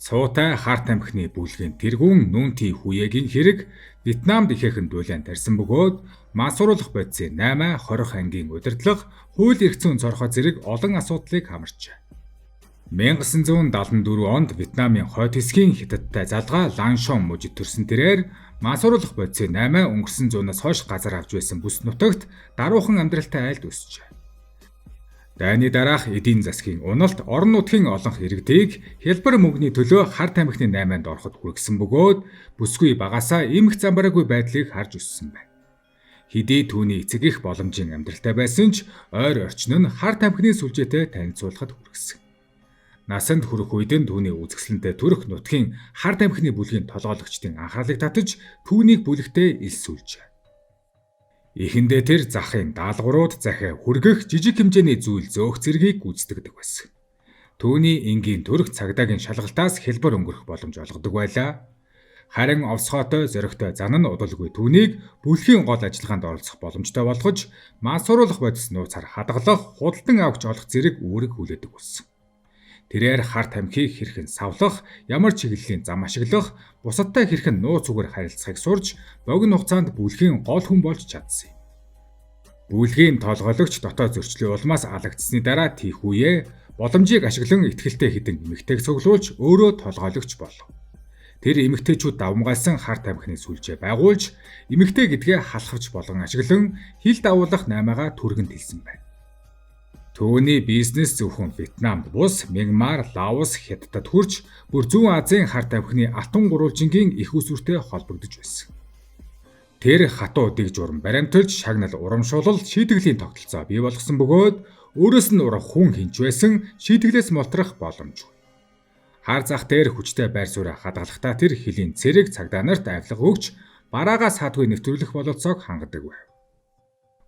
Цуутай харт амхны бүлгийн тэргүүн нүнти хүегийн хэрэг Вьетнамд ихээхэн дулаан тарьсан бөгөөд мансууруулах бодисын 8-20 ангийн удирдлага хууль эрх зүйн цорхоо зэрэг олон асуудлыг хамарчээ. 1974 онд Вьетнамын хойд хэсгийн хятадтай залгаа Ланшон мужид төрсөн тэрээр мансууруулах бодисын 8 өнгөрсөн зуунаас хойш газар авч байсан бүс нутагт даруухан амьдралтай айлд өсчээ. Дайны дараах эдийн засгийн уналт орон нутгийн олонх иргэдийг хялбар мөнгөний төлөө харт амхны 8-нд ороход хүргэсэн бөгөөд бүсгүй багасаа эмх замбараагүй байдлыг харж өссөн байна. Хэдий түүний эцэг их боломжийн амьдралтай байсан ч ойр орчин нь харт амхны сүлжээтэй танилцуулахад хүргэсэн. Насанд хүрэх үед нь түүний үзэсгэлэнтэй төрөх нутгийн харт амхны бүлгийн толгойлогчдын анхаарлыг татаж түүнийг бүлэгтээ илсүүлжээ. Эхэндээ тэр захын даалгаврууд захиа хүргэх жижиг хэмжээний зүйл зөөх зэргийг гүйцэтгэдэг байсан. Түүний энгийн төрх цагдаагийн шалгалтаас хялбар өнгөрөх боломж олгодог байлаа. Харин овсгоотой зоригтой зан нь удалгүй түүнийг бүлгийн гол ажиллагаанд оролцох боломжтой болгож мансууруулах бодис нууцаар хадгалах, худалдан авч олох зэрэг үүрэг хүлээдэг болсон. Тэрээр харт амхийг хэрхэн савлах, ямар чиглэлийн зам ашиглах, бусадтай хэрхэн нууц үгээр харилцахыг сурч богино хугацаанд бүлгийн гол хүн болж чадсан юм. Бүлгийн толгойлогч дотоод зөрчлийн улмаас алагдсны дараа тийх үе боломжийг ашиглан ихтгэлтэй хідэн эмэгтэйг цуглуулж өөрөө толгойлогч болов. Тэр эмэгтэйчүүд давмгайлсан харт амхны сүлжээ байгуулж эмэгтэй гэдгээ халахвч болгон ашиглан хил давуулах 8-ага түргэнд хэлсэн байна. Түүний бизнес зөвхөн Вьетнамд бус Мянмар, Лаос, Хятадд хүрч бүр Зүүн Азийн харт амхны атом гурвалжингийн их усүртэй холбогдож байсан. Тэр хатуу дэг журам баримталж шагнал урамшуулал шийтгэлийн тогтолцоо бий болгосон бөгөөд өөрөөс нь урах хүн хинч байсан шийтгэлээс молтрах боломжгүй. Хар зах дээр хүчтэй байр сууриа хадгалахдаа тэр хилийн цэрэг цагдаа нарт авилга өгч бараагаас хадгүй нэвтрүүлэх бололцоог хангадаг байв.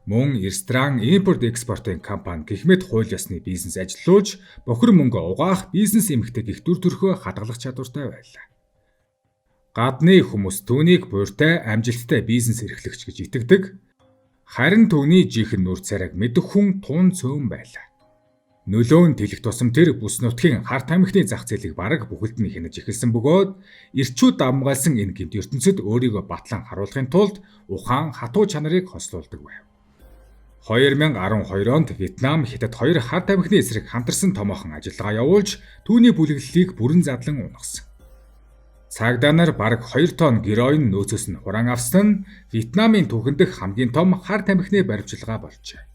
Мөн ресторан, импорт экспортын компани гихмэд хууль ёсны бизнес ажилуулж бохир мөнгө угаах бизнес эмэгтэй гих дүр төрхөө хадгалах чадвартай байлаа. Гадны хүмүүс түүнийг буйртай, амжилттай бизнес эрхлэгч гэж итгэдэг. Харин түүний жинхэнэ нүүр царайг мэдэх хүн тун цөөн байлаа. Нөлөөн тэлэх тусам тэр бүс нутгийн харт амхны зах зээлийг бараг бүхэлд нь хянаж эхэлсэн бөгөөд эрчүүд давмгайлсан энэ гэмт ертөнцид өөрийгөө батлан харуулахын тулд ухаан, хатуу чанарыг хослуулдаг байв. 2012 онд Вьетнам Хятад хоёр харт амхны эсрэг хамтарсан томоохон ажиллагаа явуулж түүний бүлэглэлийг бүрэн задлан унгасан. Цагдаа нар бараг 2 тонн героин нөөцөөс нь хураан авсан нь Вьетнамын түүхэн дэх хамгийн том харт амхны баривчилгаа болжээ.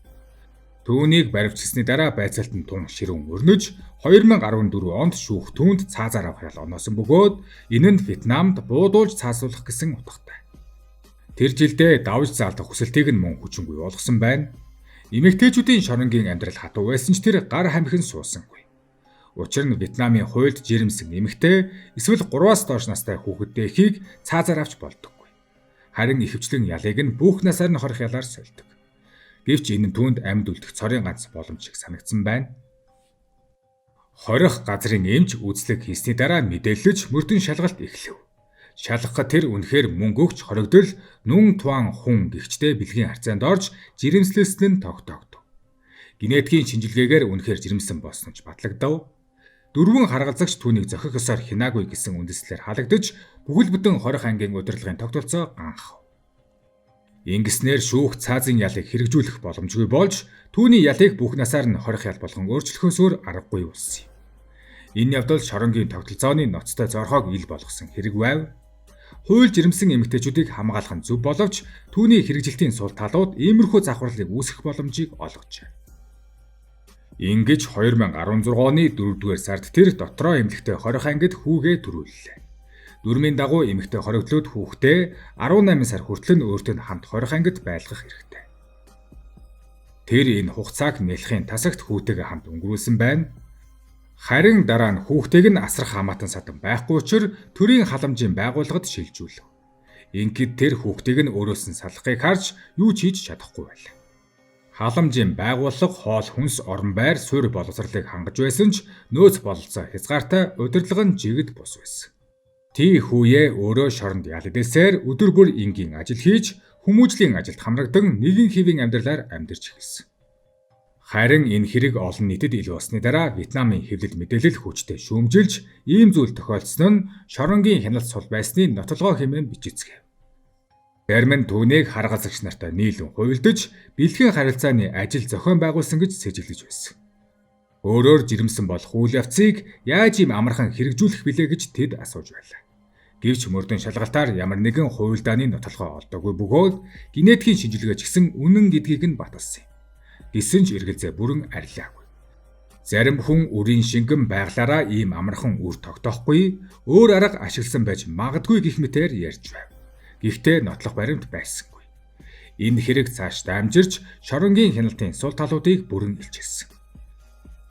Түүнийг баривчилсны дараа байцаалт нь тун ширүүн өрнөж 2014 онд шүүх түүнд цаазаар авах ял оноосон бөгөөд энэ нь Вьетнамд буудуулж цаасуулах гэсэн утгатай. Тэр жилдээ давж заалдах хүсэлтийг нь мөн хүчингүй болгосон байна. Эмэгтэйчүүдийн шоронгийн амьдрал хатуу байсан ч тэр гар хамхин суусангүй. Учир нь Вьетнамын хуульд жирэмсэн эмэгтэй эсвэл 3-аас доош настай хүүхэдтэй эхийг цаазаар авч болдоггүй. Харин ихэвчлэн ялыг нь бүх насаар нь хорих ялаар сольдог. Гэвч энэ нь түүнд амьд үлдэх цорын ганц боломж шиг санагдсан байна. Хорих газрын эмч үзлэг хийсний дараа мэдээлж мөрдөн шалгалт эхлэв. Шалгахад тэр үнэхээр мөнгө өгч хоригдол нүн туан хүн гихчтэй бэлгийн харьцаанд орж жирэмслэлсэн нь тогтоогдов. Генетикийн шинжилгээгээр үнэхээр жирэмсэн болсон ч батлагдав. Дөрвөн харгалзагч түүнийг зохих ёсоор хинаагүй гэсэн үндэслэлээр халагдаж бүхэл бүтэн хорих ангийн удирдлагын тогтолцоо ганхав. Ингэснээр шүүх цаазын ялыг хэрэгжүүлэх боломжгүй болж түүний ялыг бүх насаар нь хорих ял болгон өөрчлөхөөсөөр аргагүй болсон юм. Энэ явдал шоронгийн тогтолцооны ноцтой зорхоог ил болгосон хэрэг байв. Хууль жирэмсэн эмэгтэйчүүдийг хамгаалах нь зөв боловч түүний хэрэгжилтийн сул талууд иймэрхүү завхарлыг үүсгэх боломжийг олгожээ. Ингэж 2016 оны 4-р сард тэр дотроо эмнэлэгтэй хорих ангид хүүгээ төрүүллээ. Дүрмийн дагуу эмэгтэй хоригдлууд хүүхдээ 18 сар хүртэл нь өөртөө хамт хорих ангид байлгах хэрэгтэй. Тэр энэ хугацааг нэлхийн тасагт хүүтэйгээ хамт өнгөрүүлсэн байна. Харин дараа нь хүүхдийг нь асрах хамаатан садан байхгүй учраас төрийн халамжийн байгууллагад шилжүүлв. Ингээд тэр хүүхдийг нь өөрөөс нь салахыг харж юу ч хийж чадахгүй байлаа. Халамжийн байгууллага хоол хүнс орон байр суурь боловсролыг хангаж байсан ч нөөц бололцоо хязгаартай удирдлага нь жигд бус байсан. Тий хүүе өөрөө шоронд ял эдээсээр өдөр бүр энгийн ажил хийж хүмүүжлийн ажилд хамрагдан нэгэн хэвийн амьдралаар амьдарч эхэлсэн. Харин энэ хэрэг олон нийтэд ил болсны дараа Вьетнамын хэвлэл мэдээлэл хүчтэй шүүмжилж ийм зүйл тохиолдсон нь шоронгийн хяналт сул байсны нотолгоо хэмээн бичигдсэн. Зарим нь түүнийг харгалзагч нартай нийлэн хувилдаж бэлтгэн харилцааны ажил зохион байгуулсан гэж сэжиглэж байсан. Өөрөөр жирэмсэн болох үйл явцыг яаж ийм амархан хэрэгжүүлэх билээ гэж тэд асууж байлаа. Гэвч мөрдөн шалгалтаар ямар нэгэн хувилдааны нотолгоо олдоогүй бөгөөд генетикийн шинжилгээ ч гэсэн үнэн гэдгийг нь баталсан юм. Гэсэн ч эргэлзээ бүрэн арилаагүй. Зарим хүн үрийн шингэн байглаараа ийм амархан үр тогтоохгүй, өөр арга ашигласан байж магадгүй гэх мэтээр ярьж байв. Гэхдээ нотлох баримт байсангүй. Энэ хэрэг цааш дамжирч шоронгийн хяналтын сул талуудыг бүрэн илчилсэн.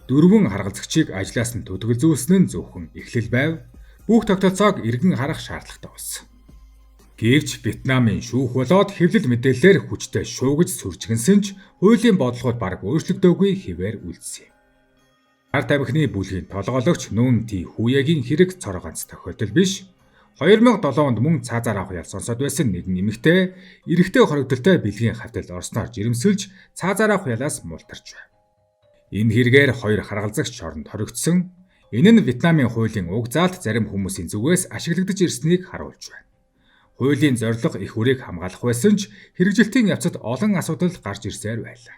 Дөрвөн харгалзагчийг ажлаас нь төдгөлзүүлсэн нь зөвхөн эхлэл байв. Бүх тогтолцоог эргэн харах шаардлагатай болсон. Гэвч Вьетнамын шүүх болоод хэвлэл мэдээлэлээр хүчтэй шуугиж сүрчгэнсэн ч хуулийн бодлогод бараг өөрчлөгдөөгүй хэвээр үлдсэн юм. Хар тамхины бүлгийн толгойлогч Нүн Ти Хуягийн хэрэг цор ганц тохиолдол биш. 2007 онд мөн цаазаар авах ял сонсоод байсан нэгэн эмэгтэй эрэгтэй хоригдолтой бэлгийн хавталд орсноор жирэмсэлж цаазаар авах ялаас мултарч байв. Энэ хэрэгээр хоёр харгалзагч шоронд хоригдсон. Энэ нь Вьетнамын хуулийн уг заалт зарим хүмүүсийн зүгээс ашиглагдаж ирснийг харуулж байна. Хуулийн зорилго их үрийг хамгаалах байсан ч хэрэгжилтийн явцад олон асуудал гарч ирсээр байлаа.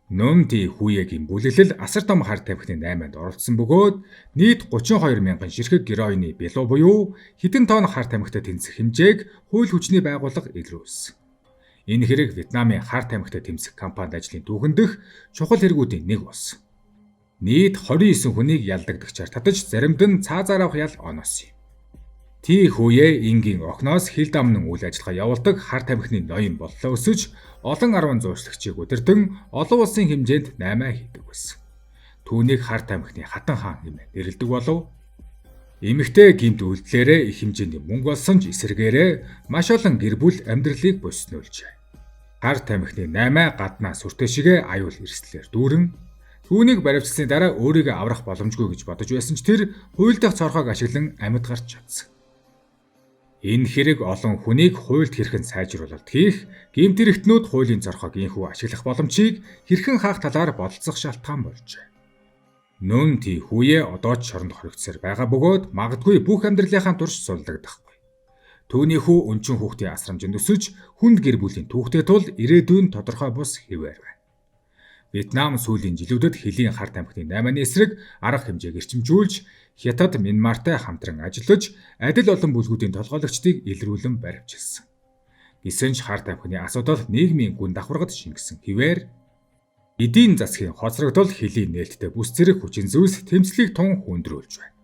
Нүн Ти Хуягийн бүлэглэл асар том хар тамхины 8-нд оролцсон бөгөөд нийт 32 мянган ширхэг героины бело буюу хэдэн тонн хар тамхитай тэнцэх хэмжээг хууль хүчний байгууллага илрүүлсэн. Энэ хэрэг Вьетнамын хар тамхитай тэмцэх компанид ажлын түүхэндх чухал хэрэгүүдийн нэг болсон. Нийт 29 хүнийг ялдагдагчаар татаж заримд нь цаазаар авах ял оноосон юм. Ти Хуе ингийн охноос хил дамнан үйл ажиллагаа явуулдаг хар тамхины ноён боллоо өсөж олон 10 зуурчлагчийг удирдан олон улсын хэмжээнд 8 хийдэг байсан. Түүнийг хар тамхины хатан хаан хэмээн нэрлэдэг болов. Эмэгтэй гэмт үйлдэлээрээ их хэмжээний мөнгө олсон ч эсэргээрээ маш олон гэр бүл амьдралыг боснуулжээ. Хар тамхины 8 гаднаа сүртэй шигэ аюул эрсдлээр дүүрэн түүнийг баривчилсны дараа өөрийгөө аврах боломжгүй гэж бодож байсан ч тэр хууль дахь цорхоог ашиглан амьд гарч чадсан. Энэ хэрэг олон хүнийг хуульд хэрхэн сайжруулалт хийх, гэмт хэрэгтнүүд хуулийн цорхоог инхүү ашиглах боломжийг хэрхэн хаах талаар бодолцох шалтгаан болжээ. Нүн Ти Хуе одоо ч шоронд хоригдсаар байгаа бөгөөд магадгүй бүх амьдралынхаа турш суллагдахгүй. Түүний хүү өнчин хүүхдийн асрамжинд өсөж хүнд гэр бүлийн түүхтэй тул ирээдүйн тодорхой бус хэвээр байна. Вьетнам сүүлийн жилүүдэд хөлийн хар тамхины 8-ны эсрэг арга хэмжээг эрчимжүүлж Хятад, Мянмартай хамтран ажиллаж адил олон бүлгүүдийн толгойлогчдыг илрүүлэн баривчилсан. Гэсэн ч хар тамхины асуудал нийгмийн гүн давхаргад шингэсэн хэвээр эдийн засгийн хоцрогдол хөлийн нээлттэй бүс зэрэг хүчин зүйлс тэмцлийг тун хүндрүүлж байна.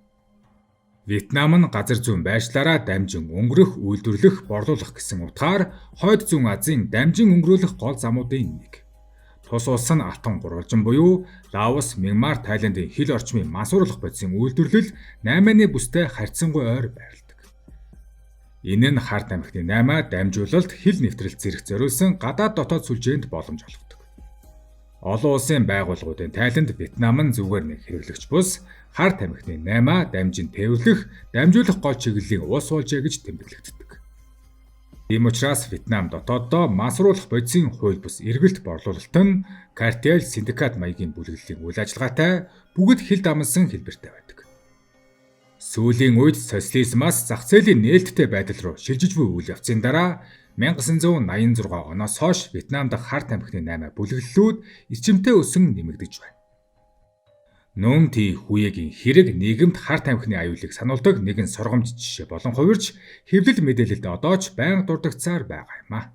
Вьетнам нь газар зүйн байршлаараа дамжин өнгөрөх, үйлдвэрлэх, борлуулах гэсэн утгаар Хойд Зүүн Азийн дамжин өнгөрүүлэх гол замуудын нэг. Тус улс нь Алтан гурвалжин буюу Лаос, Мянмар, Тайландын хил орчмын мансууруулах бодисын үйлдвэрлэл 8-ны бүстэй харьцангуй ойр байрладаг. Энэ нь хар тамхины 8 дамжуулалт хил нэвтрэлт зэрэг зориулсан гадаад дотоод сүлжээнд боломж олгодог. Олон улсын байгууллагуудын тайланд Вьетнам нь зүгээр нэг хэрэглэгч бус хар тамхины 8 дамжин тээвэрлэх, дамжуулах гол чиглэлийн улс болжээ гэж тэмдэглэгддэг. Тийм учраас Вьетнам дотооддоо мансууруулах бодисын хууль бус эргэлт борлуулалт нь картел, синдикат маягийн бүлэглэлийн үйл ажиллагаатай бүгд хил дамнсан хэлбэртэй байдаг. Сүүлийн үед социализмаас зах зээлийн нээлттэй байдал руу шилжиж буй үйл явцын дараа 1986 оноос хойш Вьетнам дахь хар тамхины 8 бүлэглэлүүд эрчимтэй өсөн нэмэгдэж байна. Нүн Ти Хуегийн хэрэг нийгэмд хар тамхины аюулыг сануулдаг нэгэн сургамж жишээ болон хувирч хэвлэл мэдээлэлд одоо ч байнга дурдгацаар байгаа юм а.